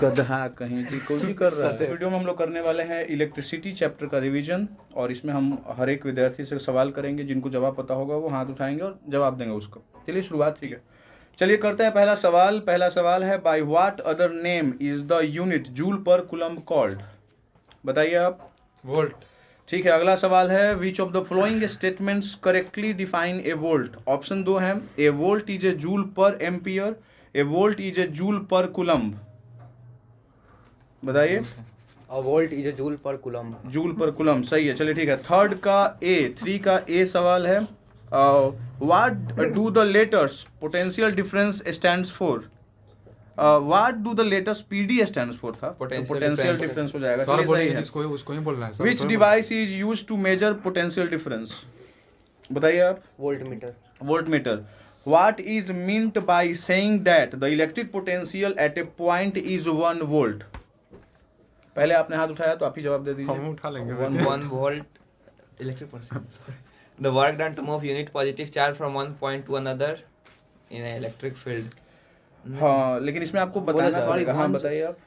गधा कहीं की कोशिश कर रहा है। वीडियो में हम लोग करने वाले हैं इलेक्ट्रिसिटी चैप्टर का रिवीजन, और इसमें हम हर एक विद्यार्थी से सवाल करेंगे। जिनको जवाब पता होगा वो हाथ उठाएंगे और जवाब देंगे उसको। चलिए शुरुआत, ठीक है, चलिए करते हैं पहला सवाल। पहला सवाल है, by what other name is the unit joule per coulomb called? बताइए आप। वोल्ट। ठीक है, अगला सवाल है, which of the following statements correctly define a volt? Option 2 है, a volt is a joule per ampere, a volt is a joule per coulomb. बताइए। A volt is a joule per coulomb. Joule per coulomb, सही है। चलिए ठीक है, third का ए, 3 का ए सवाल है, what do the letters potential difference stands for? What do the letters PD stands for था, पोटेंशियल डिफरेंस हो जाएगा। चलिए सही है। जिसको उसको ही बोलना है। Which device is used to measure potential difference? बताइए आप। Voltmeter. Voltmeter. What is meant by saying that the electric potential at a point is 1 volt? पहले आपने हाथ उठाया तो आप ही जवाब दे दीजिए। हम उठा लेंगे। 1 volt electric potential. Sorry. The work done to move unit positive charge from one point to another in an electric field. हाँ, लेकिन इसमें आपको बताना पड़ेगा। हाँ बताइए आप।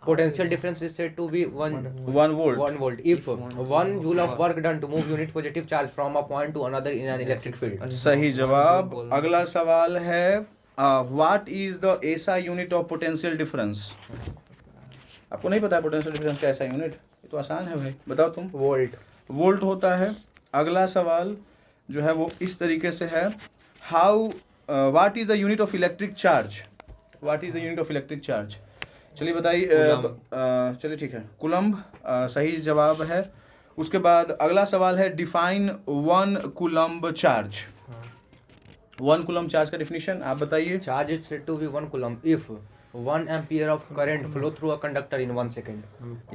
Potential difference is said to be 1 1 volt. volt. If 1 joule of work done to move unit positive charge from a point to another in an electric field. सही जवाब। अगला सवाल है, what is the SI unit of potential difference? आपको नहीं पता है potential difference का एसआई यूनिट? ये तो आसान है भाई, बताओ तुम। Volt. वोल्ट होता है। अगला सवाल जो है वो इस तरीके से है, how what is the unit of electric charge? What is the unit of electric charge? चलिए बताइए। चलिए ठीक है, कूलम्ब सही जवाब है। उसके बाद अगला सवाल है, define 1 coulomb charge. 1 coulomb charge का डिफिनीशन आप बताइए। Charge is said to be 1 coulomb if 1 ampere of current flow through a conductor in 1 second.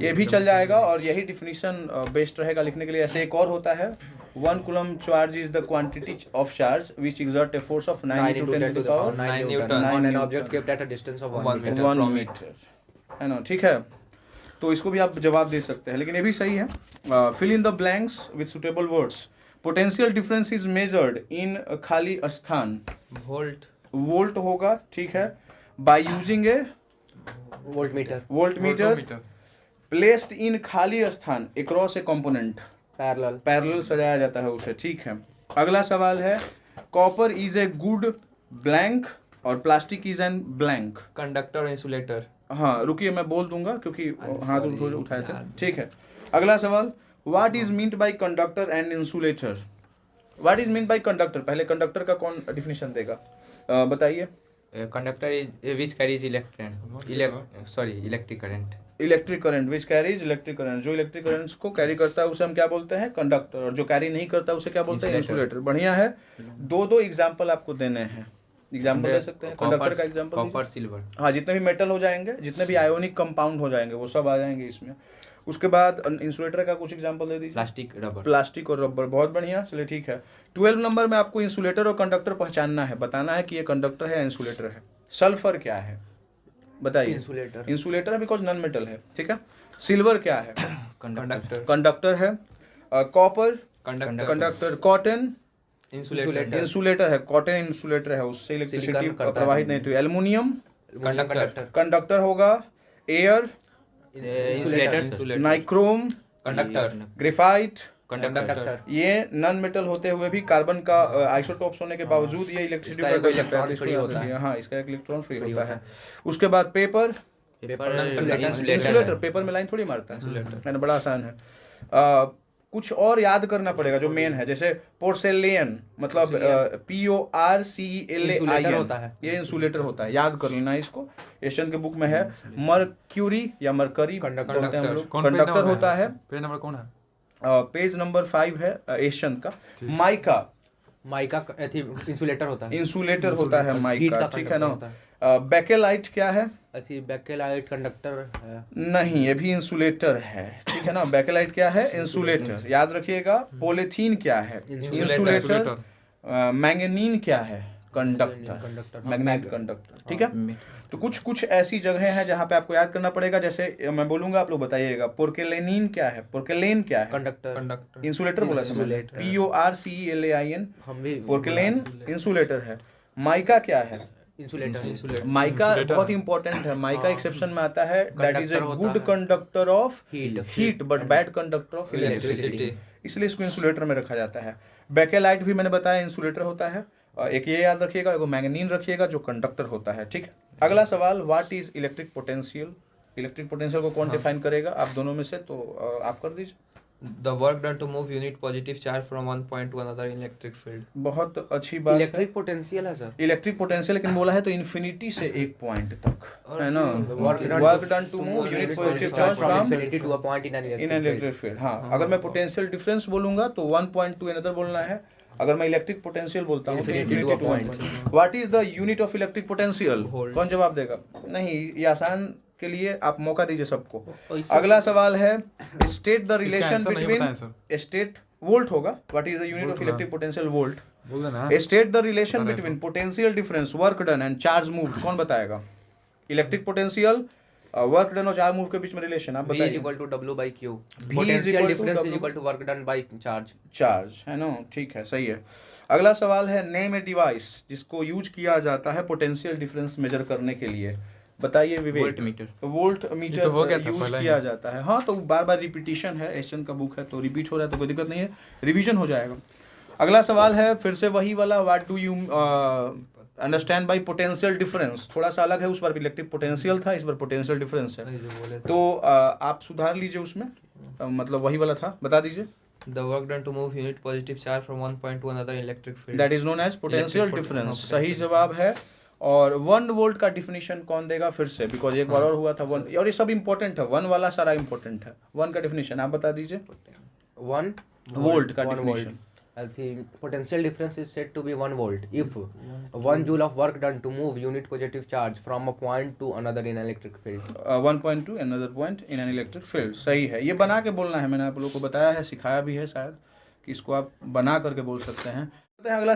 ये भी चल जाएगा और यही डिफिनीशन बेस्ट रहेगा लिखने के लिए। ऐसे एक और होता है, 1 coulomb charge is the quantity of charge which exert a force of 9 into 10 to the power 9 9 Newton Newton. on an object kept at a distance of 1 meter. 1 from metre, है ना? ठीक है, तो इसको भी आप जवाब दे सकते हैं, लेकिन ये भी सही है। Fill in the blanks with suitable words. Potential difference is measured in खाली स्थान। Volt. वोल्ट होगा, ठीक है। By using a Voltmeter. Voltmeter placed in खाली स्थान across a component. Parallel. Parallel सजाया जाता है उसे, ठीक है। अगला सवाल है, copper is a good blank और plastic is an blank. Conductor or insulator. हाँ रुकिए, मैं बोल दूंगा क्योंकि हाथ उठाए थे, ठीक है। अगला सवाल, what is meant by conductor and insulator? What is meant by conductor? पहले कंडक्टर का कौन डिफिनेशन देगा, बताइए। Conductor is which carries electric current. Electric current which carries electric current, जो इलेक्ट्रिक करंट्स को कैरी करता है उसे हम क्या बोलते हैं? कंडक्टर। और जो कैरी नहीं करता उसे क्या बोलते हैं? इंसुलेटर। बढ़िया है। दो एग्जांपल आपको देने हैं, एग्जांपल दे सकते हैं। कंडक्टर का एग्जांपल, Copper, silver. हाँ, जितने भी मेटल हो जाएंगे, जितने भी आयोनिक कंपाउंड हो जाएंगे वो सब आ जाएंगे इसमें। उसके बाद इंसुलेटर का कुछ एग्जांपल दे दीजिए। Plastic, rubber. प्लास्टिक और रबर, बहुत बढ़िया। चलिए ठीक है, 12 नंबर में आपको इंसुलेटर और कंडक्टर पहचानना है, बताना है कि ये कंडक्टर है या इंसुलेटर है। सल्फर क्या है बताइए? Insulator. Insulator because non metal है, ठीक है। सिल्वर क्या है? Conductor. कंडक्टर है। Copper Conductor. Conductor. Cotton Insulator. Insulator है, कॉटन इंसुलेटर है, उससे इलेक्ट्रिसिटी Silicon करता प्रवाहित है। नहीं होती। Aluminium Conductor. कंडक्टर होगा। Air Insulator. Nichrome Conductor. Graphite Conductor. ये नॉन मेटल होते हुए भी कार्बन का आइसोटोप्स होने के बावजूद ये इलेक्ट्रिसिटी इसका पैदा एक करता है, इलेक्ट्रॉन फ्री होता है। हाँ, इसका एक इलेक्ट्रॉन फ्री फ्री होता होता है। उसके बाद पेपर Paper इंसुलेटर, पेपर में लाइन थोड़ी मारता है ना, बड़ा आसान है। कुछ और याद करना पड़ेगा जो मेन है, जैसे पोर्सेलियन मतलब Insulator होता PORCELAIN, है। ये इंसुलेटर होता है, याद कर लेना इसको। एशियन के बुक में है। मर्क्यूरी या मरकरी बोलते हैं हम लोग, कंडक्टर होता है। पेज नंबर कौन है? पेज नंबर 5 है एशियन का। माइका माइका इंसुलेटर होता है। इंसुलेटर होता है Heat माइका, का ठीक है ना। conductor होता बेकेलाइट क्या है? बेकेलाइट कंडक्टर है। नहीं, ये भी इंसुलेटर है, ठीक है ना। बेकेलाइट क्या है? इंसुलेटर, याद रखिएगा। पॉलीथीन क्या है? इंसुलेटर। मैंगनीन क्या है? कंडक्टर, मैग्नेट कंडक्टर, ठीक है। तो कुछ ऐसी जगह हैं जहाँ पे आपको याद करना पड़ेगा, जैसे मैं बोलूंगा आप लोग बताइएगा। पोर्केलेनिन क्या है? पोर्केलेन क्या है? कंडक्टर। इंसुलेटर बोला था मैंने, PORCELAIN। हम भी पोर्केलेन इंसुलेटर है। माइका क्या है? इंसुलेटर माइका बहुत इंपॉर्टेंट है, माइका एक्सेप्शन में आता है, that is a good conductor of heat but bad conductor of electricity, इसलिए इसको इंसुलेटर में रखा जाता है। बेकेलाइट भी मैंने बताया इंसुलेटर होता है। एक ये याद रखिएगा, एक मैंगनीन रखिएगा जो कंडक्टर होता है, ठीक है। अगला सवाल, what is electric potential? Electric potential को कौन डिफाइन करेगा? आप दोनों में से, तो आप कर दीजिए। The work done to move unit positive charge from one point to another in electric field. बहुत अच्छी बात है। इलेक्ट्रिक पोटेंशियल है सर, इलेक्ट्रिक पोटेंशियल लेकिन बोला है तो इन्फिनिटी से एक पॉइंट तक, है ना। Work done to move unit positive charge from infinity to a point in an in electric electric field. हाँ, अगर मैं पोटेंशियल डिफरेंस बोलूंगा तो 1 पॉइंट टू अनदर बोलना है। अगर मैं इलेक्ट्रिक पोटेंशियल बोलता हूँ तो Infinity to a point. What is the unit of electric potential? Volt. कौन जवाब देगा? नहीं, ये आसान के लिए आप मौका दीजिए सबको। field. अगला सवाल है, स्टेट द इसका रिलेशन आंसर नहीं बताया बिटवीन स्टेट वोल्ट होगा। What is the unit of Volt, electric potential? Volt. बोल देना। स्टेट द रिलेशन बताया between potential difference, work done and charge moved. कौन बताएगा? इलेक्ट्रिक पोटेंशियल, वर्क डन और चार्ज मूव के बीच में रिलेशन आप V is बताइए। equal to W by Q. V is Potential equal to difference is W. equal to work done by charge. Charge, है ना, ठीक है, सही है। अगला सवाल है, नेम ए डिवाइस जिसको यूज किया जाता है पोटेंशियल डिफरेंस मेजर करने के लिए। बताइए विवेक। वोल्टमीटर। वोल्ट ये तो हो मीटर गया था यूज पहले ही। किया जाता है। हाँ, तो बार बार रिपीटिशन है, एशियन का बुक है तो रिपीट हो रहा है तो कोई दिक्कत नहीं है, रिवीजन हो जाएगा। अगला सवाल है फिर से वही वाला, what do you understand by potential difference? थोड़ा सा अलग है, उस बार इलेक्ट्रिक पोटेंशियल था, इस बार पोटेंशियल डिफरेंस है, जो बोले थे। तो आप सुधार लीजिए उसमें। मतलब वही वाला था, बता दीजिए। The work done to move unit positive charge from one point to another in electric field. That is known as potential Electric difference, potential, सही जवाब है। और 1 वोल्ट का डिफिनीशन कौन देगा फिर से? बिकॉज एक बार और हुआ था 1, और ये सब इंपॉर्टेंट है, 1 वाला सारा इंपॉर्टेंट है। 1 का डिफिनीशन आप बता दीजिए। 1 वोल्ट का 1 volt. definition. I think potential difference is said to be 1 volt if 1 joule of work done to move unit positive charge from a point to another in electric field. 1 point to another point in an electric field, सही है। ये बना के बोलना है, मैंने आप लोगों को बताया है, सिखाया भी है शायद, कि इसको आप बना करके बोल सकते हैं। अगला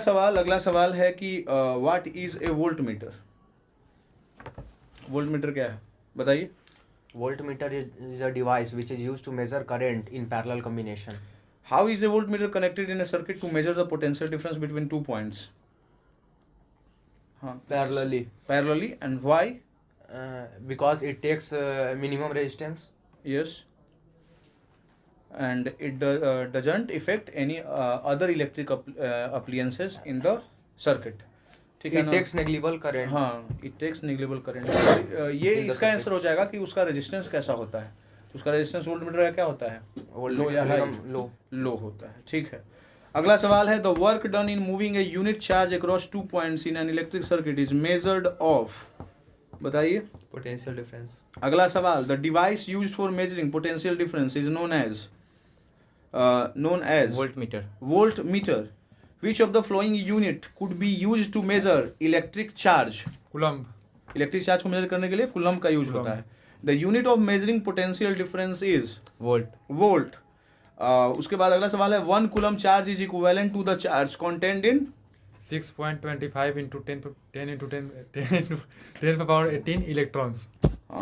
सवाल है कि what is a volt meter? Volt meter क्या है बताइए। Voltmeter is a device which is used to measure current in parallel combination. How is a voltmeter connected in a circuit to measure the potential difference between 2 points? हाँ, parallelly, and why? Because it takes minimum resistance. Yes. And it doesn't affect any other electric appliances in the circuit. ठीक है It ना? takes negligible current. हाँ, it takes negligible current. ये In the इसका circuit. Answer हो जाएगा कि उसका रेजिस्टेंस कैसा होता है। तो उसका रेजिस्टेंस वोल्टमीटर का क्या होता है? लो या हाई? Low. लो होता है, ठीक है। अगला सवाल है, the work done in moving a unit charge across 2 points in an electric circuit is measured of, बताइए। Potential difference. अगला सवाल, the device used for measuring potential difference is known as voltmeter. voltmeter. Which of the following unit could be used to measure electric charge? Coulomb. Electric charge को measure करने के लिए coulomb का use coulomb. होता है। The unit of measuring potential difference is volt. उसके बाद अगला सवाल है, 1 coulomb charge is equivalent to the charge contained in 6.25 into 10 power 18 electrons.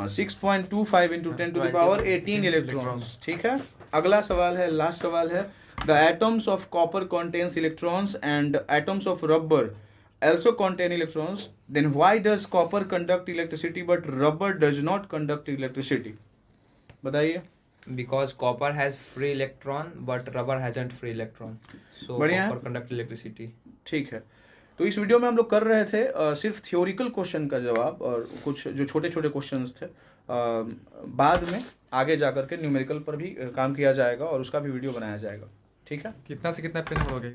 6.25 into 10 to the power 18 electrons, ठीक है। अगला सवाल है, लास्ट सवाल है, the atoms of copper contains electrons and atoms of rubber also contain electrons, then why does copper conduct electricity but rubber does not conduct electricity? बताइए। Because copper has free electron, but rubber hasn't free electron. So बढ़िया है। copper conduct electricity. ठीक है, तो इस video में हम लोग कर रहे थे सिर्फ थियोरिकल क्वेश्चन का जवाब और कुछ जो छोटे छोटे क्वेश्चंस थे। बाद में आगे जा करके न्यूमेरिकल पर भी काम किया जाएगा और उसका भी वीडियो बनाया जाएगा, ठीक है। कितना से कितना पेन हो गया?